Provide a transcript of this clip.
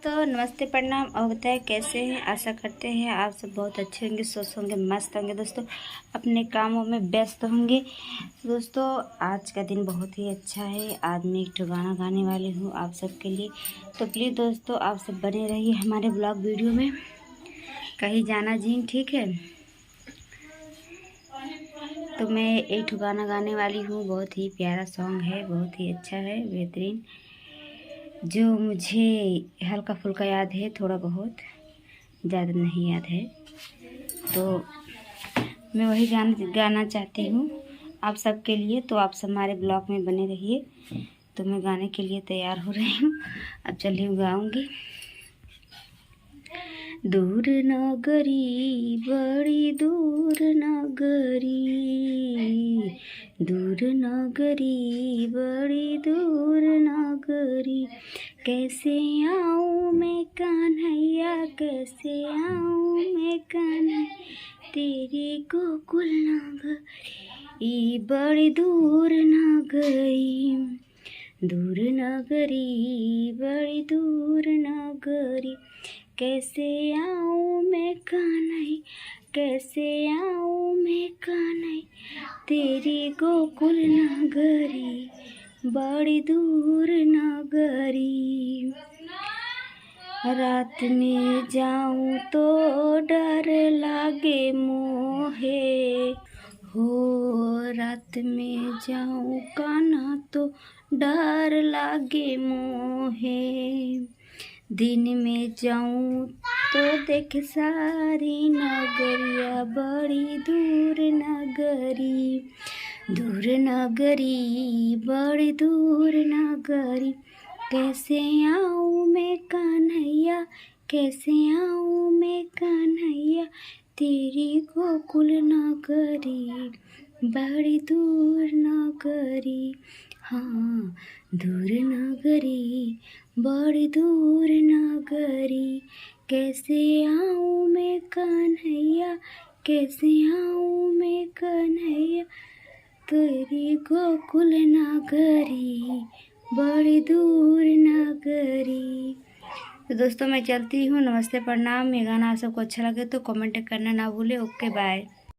दोस्तों नमस्ते प्रणाम। और बताएं कैसे हैं। आशा करते हैं आप सब बहुत अच्छे होंगे, स्वस्थ होंगे, मस्त होंगे। दोस्तों अपने कामों में व्यस्त होंगे। दोस्तों आज का दिन बहुत ही अच्छा है। आज मैं एक गाना गाने वाली हूँ आप सबके लिए, तो प्लीज़ दोस्तों आप सब बने रहिए हमारे ब्लॉग वीडियो में। कहीं जाना जी, ठीक है। तो मैं एक गाना गाने वाली हूँ, बहुत ही प्यारा सॉन्ग है, बहुत ही अच्छा है, बेहतरीन, जो मुझे हल्का फुल्का याद है, थोड़ा बहुत, ज़्यादा नहीं याद है। तो मैं वही गाना चाहती हूँ आप सबके लिए। तो आप सब हमारे ब्लॉग में बने रहिए। तो मैं गाने के लिए तैयार हो रही हूँ। अब चलिए गाऊंगी। दूर नगरी बड़ी दूर नगरी, दूर नगरी बड़ी दूर नगरी, कैसे आऊँ मैं कान्हैया, कैसे आऊँ मैं कान्हैया, तेरी गोकुल नगरी बड़ी दूर नगरी, दूर नगरी बड़ी दूर नगरी, कैसे आऊँ मैं कान्हैया, कैसे आऊँ मैं कान्हैया, तेरी गोकुल नगरी बड़ी दूर नगरी। रात में जाऊँ तो डर लागे मोहे, हो रात में जाऊँ कान्हा तो डर लागे मोहे, दिन में जाऊँ तो देख सारी नगरिया बड़ी दूर नगरी, दूर नगरी बड़ी दूर नगरी, कैसे आऊँ मैं कान्हैया, कैसे आऊँ मैं कान्हैया, तेरी गोकुल नगरी बड़ी दूर नगरी, हाँ दूर नगरी बड़ी दूर नगरी, कैसे आऊँ मैं कान्हैया, कैसे आऊँ मैं कान्हैया, तेरी गोकुल नगरी बड़ी दूर नगरी। तो दोस्तों मैं चलती हूँ। नमस्ते प्रणाम। ये गाना आप सबको अच्छा लगे तो कमेंट करना ना भूले। Okay bye.